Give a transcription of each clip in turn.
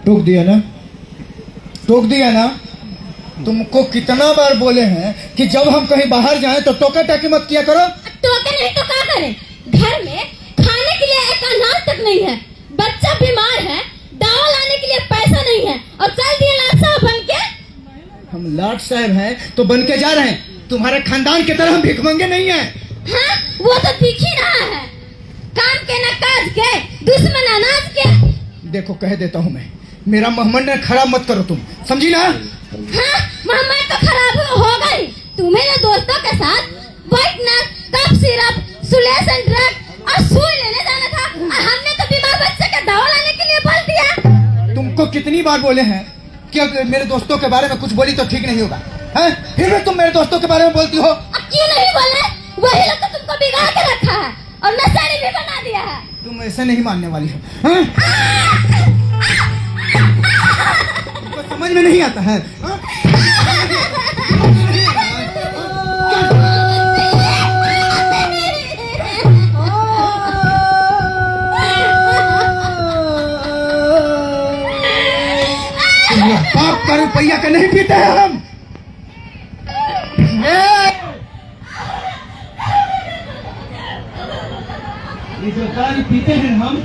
टोक दिया ना, टोक दिया ना। तुमको कितना बार बोले हैं कि जब हम कहीं बाहर जाएं तो टोका टाकी मत किया करो। टोके नहीं तो क्या करें? घर में खाने के लिए एक अनाज तक नहीं है, बच्चा बीमार है, दवा लाने के लिए पैसा नहीं है और चल दिए लाट साहब बन के। हम लाट साहब हैं तो बन के जा रहे हैं, तुम्हारे खानदान की तरह हम भिखमंगे नहीं हैं। हाँ, वो तो दिख ही रहा है, काम के न काज के, दुश्मन अनाज के। देखो कह देता हूँ मैं, मेरा मोहम्मद ने खराब मत करो तुम, समझी ना। हाँ, मोहम्मद तो खराब होगा ही। तुम्हें जो दोस्तों के साथ व्हाइट नट, कफ सिरप, सुलेशन ड्रग और सुई लेने जाना था और हमने तो बीमार बच्चे का दवा लाने के लिए बोल दिया। तुमको कितनी बार बोले हैं कि अगर मेरे दोस्तों के बारे में कुछ बोली तो ठीक नहीं होगा, हैं? फिर भी तुम मेरे दोस्तों के बारे में बोलती हो। अब क्यों नहीं बोले? वही लोग तो तुमको बिगाड़ के रखा है और नशेड़ी भी बना दिया है। तुम ऐसे नहीं मानने वाली हो, हैं? तुमको समझ में नहीं आता है, हाँ? बाप का रुपया का नहीं पीते हैं हम। ये जो दारू पीते हैं हम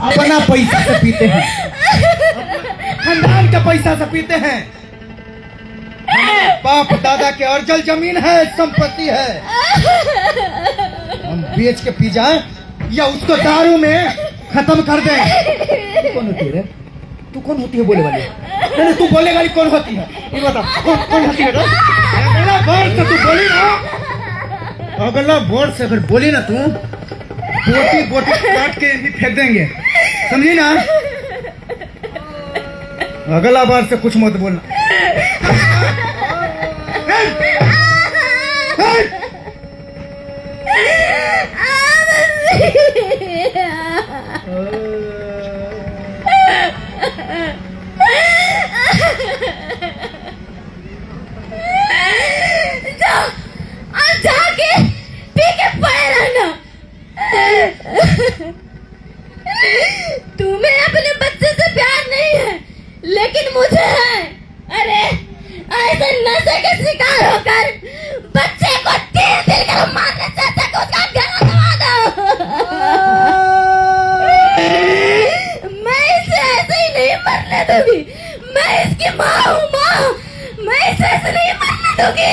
अपना पैसा से पीते हैं, खानदान का पैसा से पीते हैं। बाप दादा के अर्जल जमीन है, संपत्ति है, हम बेच के पी जाए या उसको दारू में खत्म कर दें। कौन होती है? तू कौन होती है बोले वाली? नहीं तू बोले वाली कौन होती है ये बता, कौन होती है? अगला बार से तू बोली ना, अगला बार से अगर बोली ना तू बोटी बोटी काट के ही फेंक देंगे, समझी ना। अगला बार से कुछ मत बोलना। जाके पी के पड़े रहना। तुम्हें अपने बच्चे से प्यार नहीं है लेकिन मुझे है। अरे ऐसे नशे के शिकार होकर बच्चे को तीर दिल कर मारने चाहता को उसका गला दबा दो। मैं इसे ऐसे ही नहीं मरने दूंगी। मैं इसकी माँ हूँ, माँ। मैं इसे ऐसे नहीं मरने दूंगी।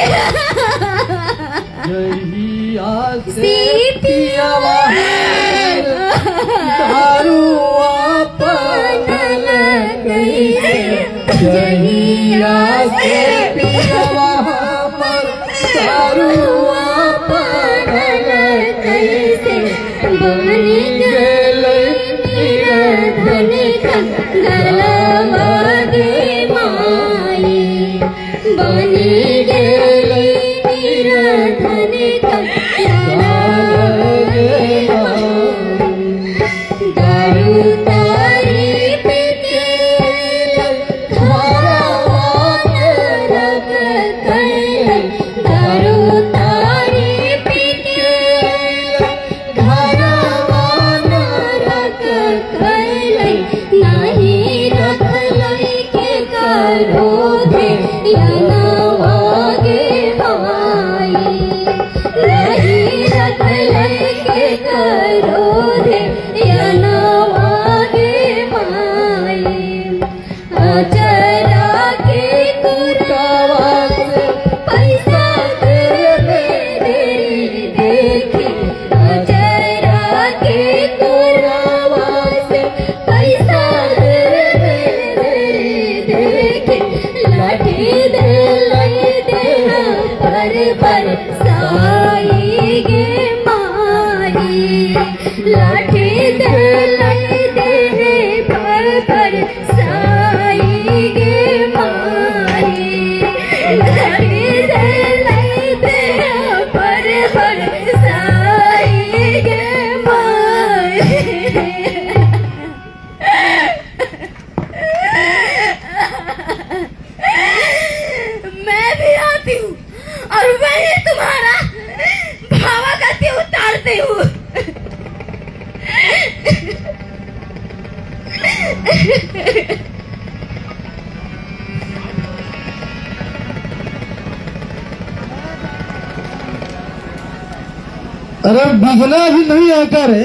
अरे बिगना भी नहीं आता रे।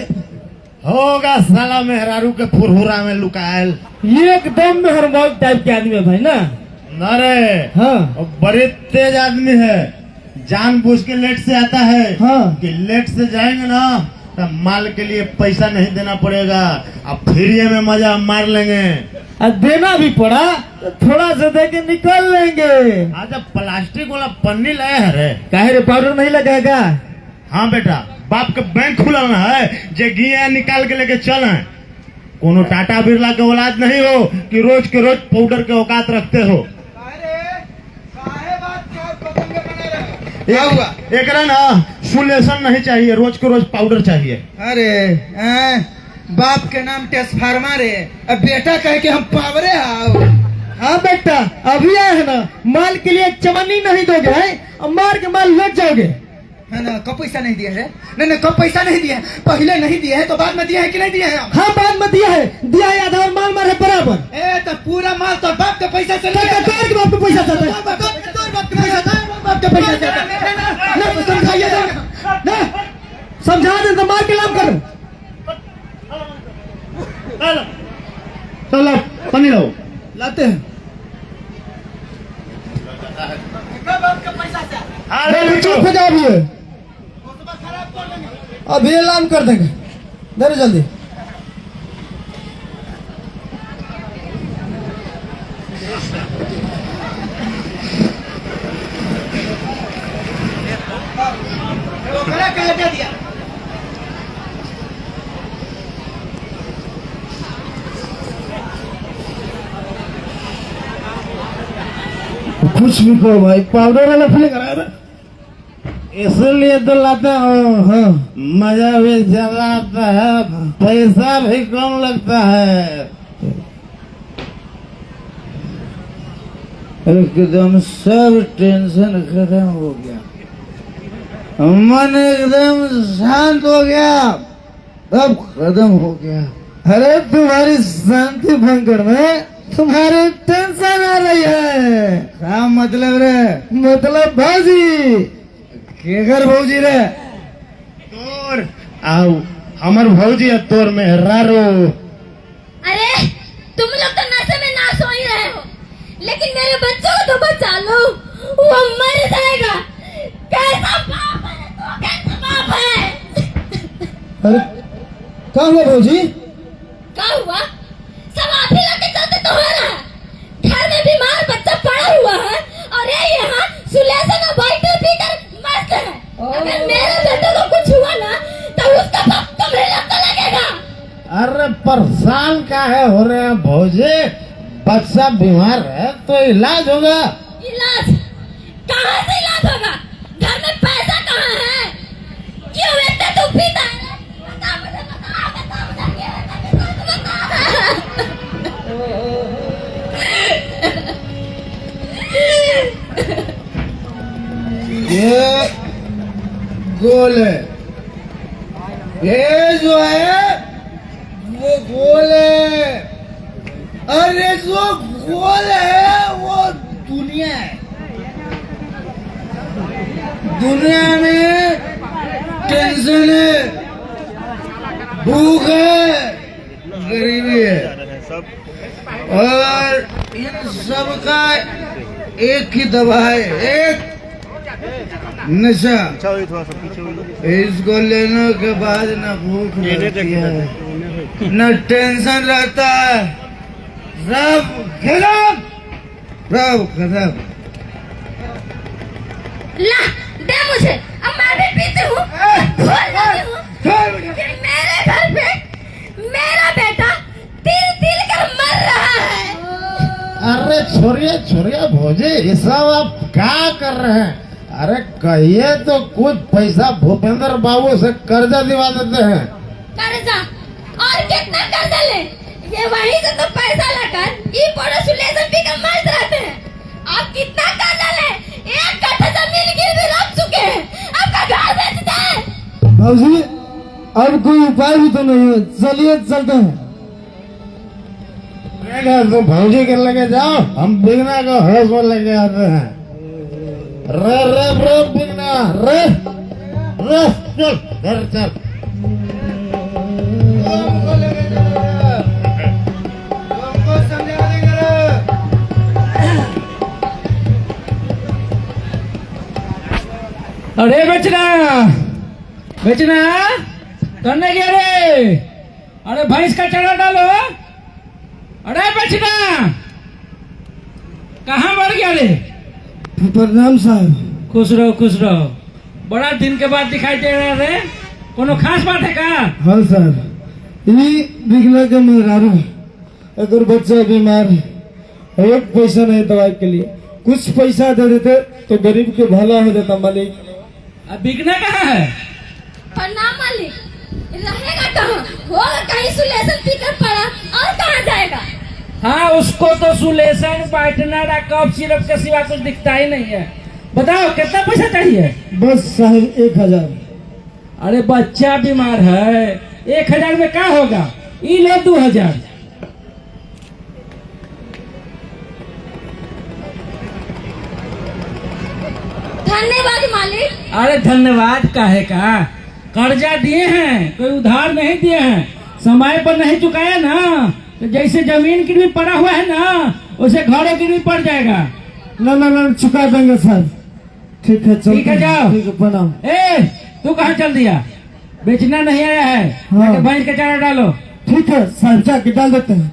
होगा साला मेहरारू के फुरहुरा में लुकायल। ये एकदम मेहरबान टाइप के आदमी है भाई ना। अरे हाँ और बड़े तेज आदमी है, जानबूझ के लेट से आता है। हाँ। कि लेट से जाएंगे ना तो माल के लिए पैसा नहीं देना पड़ेगा, अब फ्री में मजा मार लेंगे। और देना भी पड़ा तो थोड़ा सा दे के निकल लेंगे। आज अब प्लास्टिक वाला पन्नी लाए है रे। काहे रे पाउडर नहीं लगाएगा? हाँ बेटा, बाप के बैंक खुला ना है, जे घिया निकाल के लेके चल है। कोनो टाटा बिरला के औलाद नहीं हो कि रोज के रोज पाउडर के औकात रखते हो। क्या हुआ? एक ना सुलेशन नहीं चाहिए, रोज के रोज पाउडर चाहिए। अरे बाप के नाम टेस्फार्मा रे, अब बेटा कहे कि हम पावरे आओ। हाँ बेटा, अभी आए है ना, माल के लिए चमनी नहीं दोगे है और मार के माल लग जाओगे। है ना, कब पैसा नहीं दिया है? नहीं कब पैसा नहीं दिया है? पहले नहीं दिया है तो बाद में दिया है कि नहीं दिया है? हाँ बाद में दिया है आधा और माल मारे बराबर। ए तो पूरा माल तो बाप के पैसा से बाप के पैसा से बाप के पैसा से समझाइए ना, समझा दे तो मार के लाभ करो। चलो पानी लो। लाते हैं। चुप हो जाओ अभी ऐलान कर देंगे, जरा जल्दी। कुछ भी कहो भाई, पाउडर वाला फीलिंग करा रहा। इसलिए तो लाता हूँ। हाँ मजा भी ज्यादा आता है, पैसा भी कम लगता है। एकदम सब टेंशन खत्म हो गया, मन एकदम शांत हो गया, सब खत्म हो गया। अरे तुम्हारी शांति भंग में तुम्हारे टेंशन आ रही है। क्या मतलब रे? मतलब भाजी के घर भौजी रे? तोर आओ हमर भौजी है, तोर मेहरारू। अरे तुम लोग तो नशे में नाश हो ही रहे हो, लेकिन मेरे बच्चों को तो बचा लो, वो मर जाएगा। कैसा बाप है तो, कैसा बाप है? अरे क्या हुआ भौजी? क्या हुआ? सब आप ही लोग के चलते तो हो रहा है। घर में बीमार बच्चा पड़ा हुआ है और ये यहाँ सुलेशन और बाइटर पीकर मस्त है। अगर मेरे बेटे को कुछ हुआ ना तो उसका बाप तुम्हें लगेगा। अरे परेशान काहे हो रहे हैं भौजी? बच्चा बीमार है तो इलाज होगा। इलाज कहाँ से इलाज होगा? घर में पैसा कहाँ है? क्यों इतना तू पीता है? बता मुझे, बता ये गोल है, ये जो है वो गोल है। अरे जो गोल है वो दुनिया है। दुनिया में टेंशन है, भूख है, गरीबी है, और इन सब का एक ही दवा है, एक नशा। इसको लेने के बाद न भूख लगती है, न टेंशन रहता है, सब खत्म, सब खत्म। ला दे मुझे, अब मैं भी पीती हूँ। भूल जाती हूँ कि मेरे घर पे मेरा बेटा तिल तिल कर मर रहा है। अरे छोड़िए भौजी, ये सब आप क्या कर रहे हैं? अरे कहिए तो कुछ पैसा भूपेंद्र बाबू से कर्जा दिवा देते हैं। कर्जा? और कितना कर्जा ले? ये वहीं से तो पैसा लाकर ई पोडोसुलेशन पी कर मस्त रहते हैं। आप कितना कर्जा ले? 1 कट्ठा जमीन गिरवी रख चुके हैं, आपका घर बेच दे। भाजी अब कोई उपाय भी तो नहीं है, चलिए चलते हैं। तो भौजी के लेके जाओ, हम बिगना को होश में लेके आते हैं। रे बिगना रे अरे चल घर चल। हमको समझा देंगे। अरे बेचना बेचना करने गया रे। अरे भैंस का चढ़ा डालो। अरे बेचना कहाँ बढ़ गया रे? प्रणाम साहब। खुश रहो। बड़ा दिन के बाद दिखाई दे रहा रे। कोनो खास बात है का? हाँ सर, ये बिगला के मेहरारू अगर बच्चा बीमार है, एक पैसा नहीं दवाई के लिए, कुछ पैसा दे देते तो गरीब के भला हो जाता मालिक। अब बिकना कहाँ है? प्रणाम मालिक। रहेगा कहाँ? होगा कहीं सुलेशन पीकर पड़ा और कहाँ जाएगा? हाँ, उसको तो सुलेशन पार्टनर कफ सिरप के सिवा कुछ दिखता ही नहीं है। बताओ कितना पैसा चाहिए? बस साहब 1000। अरे बच्चा बीमार है, 1000 में क्या होगा? ये लो 2000। धन्यवाद मालिक। अरे धन्यवाद काहे का? कर्जा दिए हैं, कोई उधार नहीं दिए हैं। समय पर नहीं चुकाया ना तो जैसे जमीन गिरवी पड़ा हुआ है ना, वैसे घरों गिरवी पड़ जाएगा। ना चुका देंगे सर। ठीक है चल। ठीक है जाओ। ठीक है प्रणाम। ए तू कहाँ चल दिया? बेचना नहीं आया है? हाँ। जाके भैंस का चारा डालो। ठीक है सर, जाके डाल देते हैं।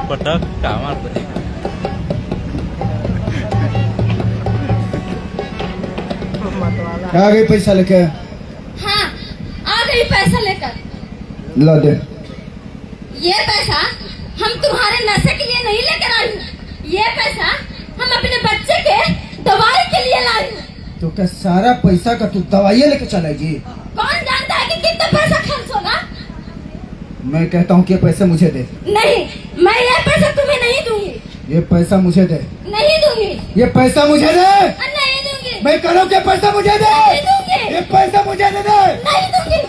पटक कामार आ गई पैसा लेके। हाँ, आ गई पैसा लेकर। ला दे। ये पैसा हम तुम्हारे नशे के लिए नहीं लेकर आई हूँ। ये पैसा हम अपने बच्चे के दवाई के लिए लाई हूँ। तो क्या सारा पैसा का तू दवाइयाँ लेके चलेगी? कौन जानता है कि कितना पैसा खर्च होगा? मैं कहता हूँ कि ये पैसे मुझे दे। नहीं, मैं ये पैसा तुम्हें नहीं दूंगी। ये पैसा मुझे दे। नहीं दूंगी। ये पैसा मुझे दे। नहीं दूंगी। मैं कह रहा हूँ कि पैसा मुझे दे। नहीं दूंगी। ये पैसा मुझे दे दे। नहीं दूंगी।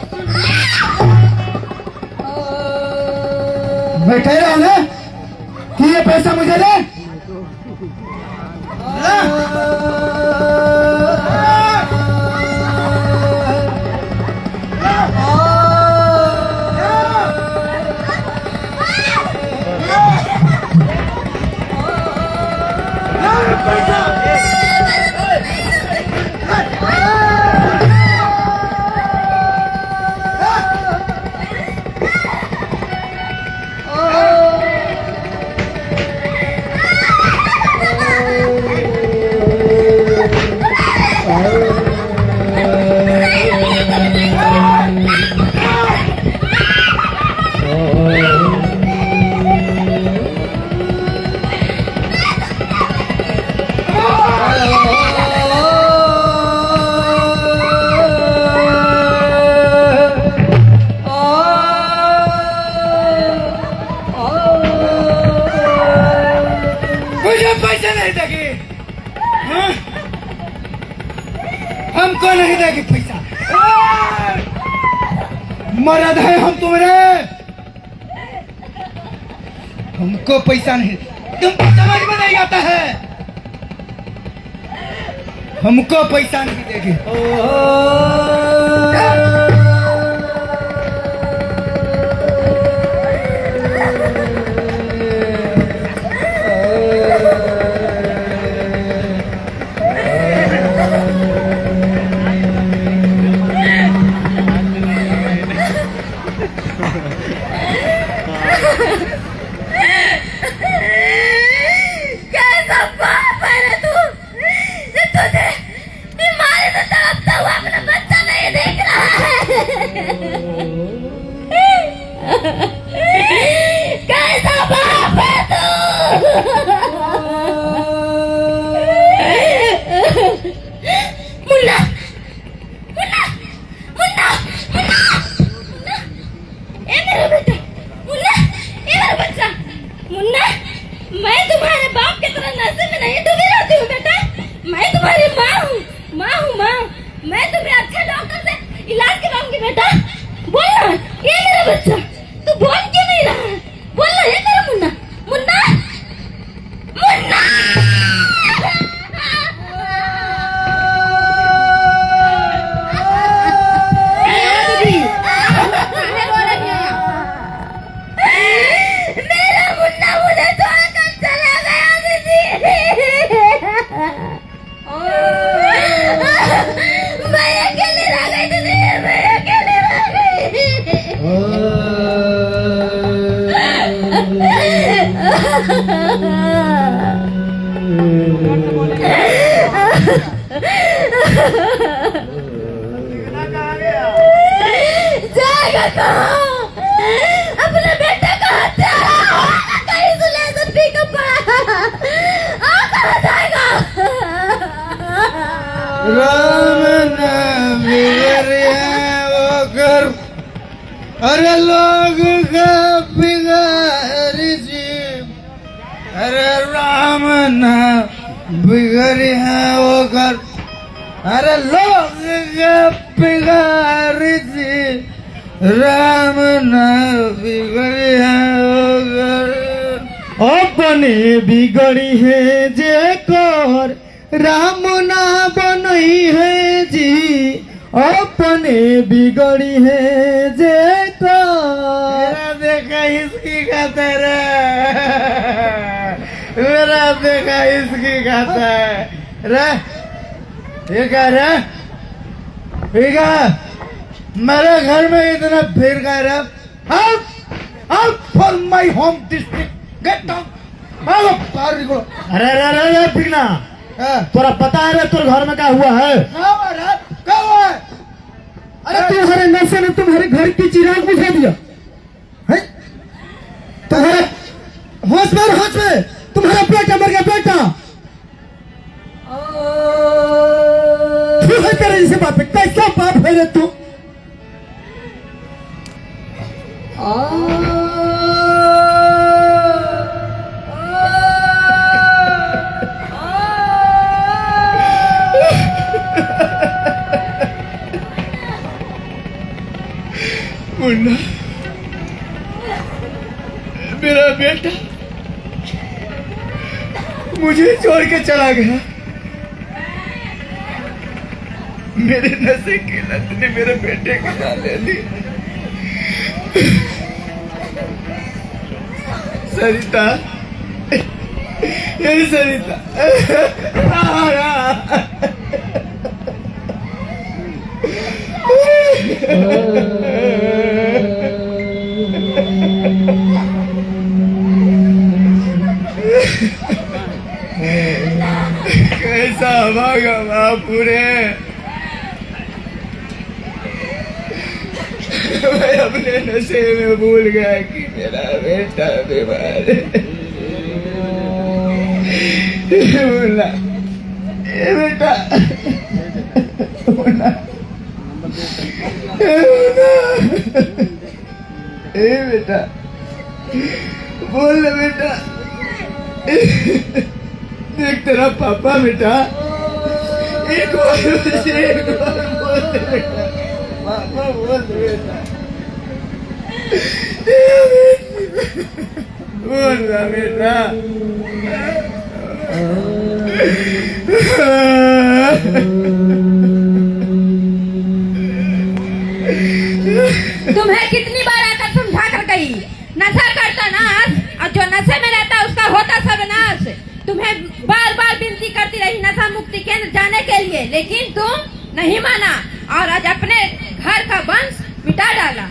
मैं कह रहा हूँ ना कि ये पैसा मुझे दे। पैसे नहीं देगी। हाँ? हमको नहीं देगी पैसा। मर्द है हम तुम्हारे। हमको पैसा नहीं, तुमको समझ में नहीं आता है। हमको पैसा नहीं देगी। कैसा बाप है रे तू? ये तुझे बीमारी में तड़पता हुआ अपना बच्चा नहीं देख रहा है? कैसा बाप है तू? मुन्ना, मुन्ना, मुन्ना, मुन्ना, मुन्ना, ए मेरा बेटा, मुन्ना, ए मेरा बच्चा, मुन्ना, मैं तुम्हारे बाप की तरह नशे में नहीं डूबी रहती हूँ बेटा। मैं तुम्हारी माँ हूँ, माँ हूँ माँ। मैं तुम्हें अच्छे डॉक्टर से इलाज कराऊंगी बेटा। बोल ना, ये मेरा बच्चा। जाएगा कहाँ? अपने बेटे का हत्यारा होगा कहीं सुलेशन पी कर पड़ा। कहाँ जाएगा? राम नाम बिगड़िया वो कर, अरे लोग का बिगाड़ी जी, अरे राम नाम बिगड़िया वो कर, अरे लोग का बिगाड़ी जी, राम नाम बिगड़िया वो कर। अपने बिगड़ी है जे कर, राम ना बनई है जी। अपने बिगड़ी है जे कर। मेरा देखा इसकी खाता रे, मेरा देखा इसकी खाता है रे, ये क्या रे, ये क्या मेरे घर में इतना भीड़ का रे? Out for my home district, get out, out बाहर निकलो। अरे अरे अरे अरे पिघना, तोरा पता है रे तोर घर में क्या हुआ है? क्या हुआ रे, क्या हुआ है? अरे तुम्हारे नशे ने तुम्हारे घर की चिराग बुझा दिया है। तुम्हारे होश में तुम्हारा बेटा मर गया, बेटा। तू है तेरे जैसे बाप है, कैसा बाप है रे तू? मुन्ना, मेरा बेटा मुझे छोड़ के चला गया। मेरे नशे की लत ने मेरे बेटे को जान ले ली। सरिता, ये सरिता, कैसा भागा बापूरे, मैं अपने नशे में भूल गया कि मेरा बेटा बीमार है। बोला ये बेटा, बोला ए बेटा, बोल बेटा, देख तेरा पापा बेटा, एक बार बोल बेटा, पापा बोल बेटा, बोल बेटा। तुम्हें कितनी बार आकर समझा कर गई, नशा करता नाश और जो नशे में रहता उसका होता सर्वनाश। तुम्हें बार बार विनती करती रही नशा मुक्ति केंद्र जाने के लिए, लेकिन तुम नहीं माना और आज अपने घर का वंश मिटा डाला।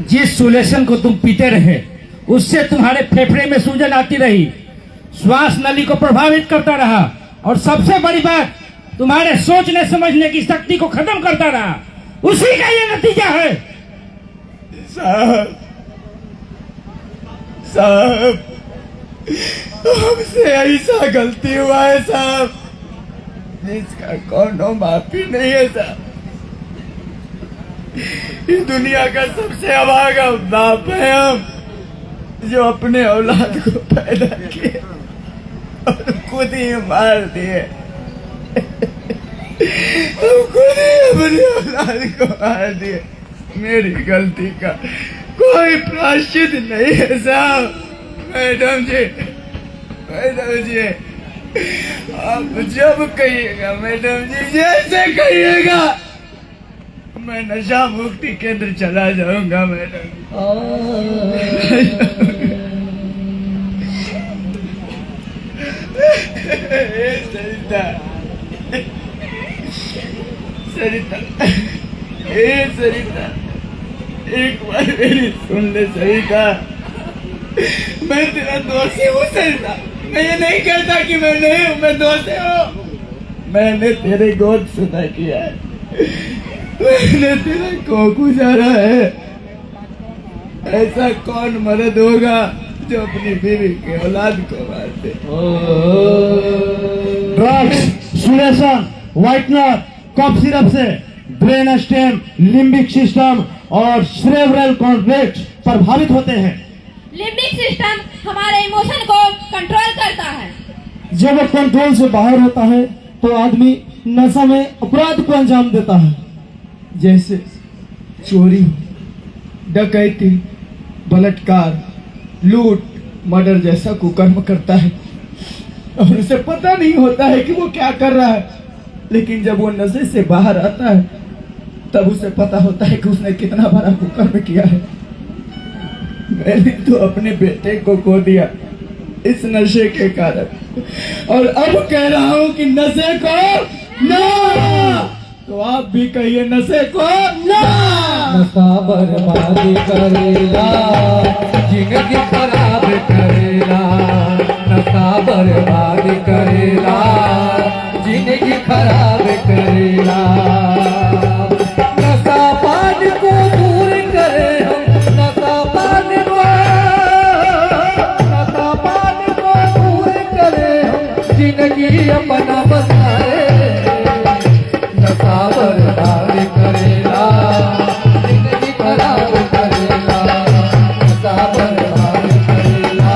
जिस सुलेशन को तुम पीते रहे उससे तुम्हारे फेफड़े में सूजन आती रही, श्वास नली को प्रभावित करता रहा और सबसे बड़ी बात तुम्हारे सोचने समझने की शक्ति को खत्म करता रहा। उसी का ये नतीजा है। साहब, हमसे ऐसा गलती हुआ है साहब, जिसका कोनो माफी नहीं है साहब। इस दुनिया का सबसे अभागा बाप है हम, जो अपने औलाद को पैदा किए और खुद ही मार दिए। हम खुद ही अपनी औलाद को मार दिए। मेरी गलती का कोई प्रायश्चित नहीं है साहब। मैडम जी, मैडम जी, आप जब कहिएगा मैडम जी, जैसे कहिएगा, मैं नशा मुक्ति केंद्र चला जाऊंगा मैडम। सरिता, सरिता, सरिता, एक बार मेरी सुन ले सरिता, मैं तेरा दोषी हूँ सरिता। मैं ये नहीं कहता कि मैं नहीं हूँ, मैं दोषी हूँ। मैंने तेरे गोद सुना किया है, मैंने तेरा को गुजारा है। ऐसा कौन मर्द होगा जो अपनी बीवी के औलाद को मार दे? Drugs, solution, whitener, cough syrup से ब्रेन स्टेम, लिम्बिक सिस्टम और सेरेब्रल कॉर्टेक्स प्रभावित होते हैं। लिम्बिक सिस्टम हमारे इमोशन को कंट्रोल करता है। जब वो कंट्रोल से बाहर होता है तो आदमी नशा में अपराध को अंजाम देता है, जैसे चोरी, डकैती, बलात्कार, लूट, मर्डर जैसा कुकर्म करता है और उसे पता नहीं होता है कि वो क्या कर रहा है। लेकिन जब वो नशे से बाहर आता है तब उसे पता होता है कि उसने कितना बड़ा कुकर्म किया है। मैंने तो अपने बेटे को खो दिया इस नशे के कारण, और अब कह रहा हूँ कि नशे को ना। तो आप भी कहिए नशे को ना। नशा बर्बादी करेला, जिंदगी खराब करेला। नशा बर्बादी करेला, जिंदगी खराब करेला। नशा पान को दूर करे हम, नशा पान को दूर करे हम, जिंदगी अपना बसाए। नशा बर्बादी करेला, जिंदगी खराब करेला। नशा बर्बादी करेला,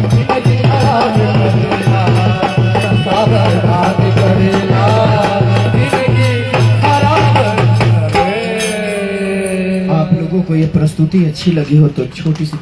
जिंदगी खराब करेला। नशा बर्बादी करेला, जिंदगी खराब करेला। आप लोगों को ये प्रस्तुति अच्छी लगी हो तो छोटी सी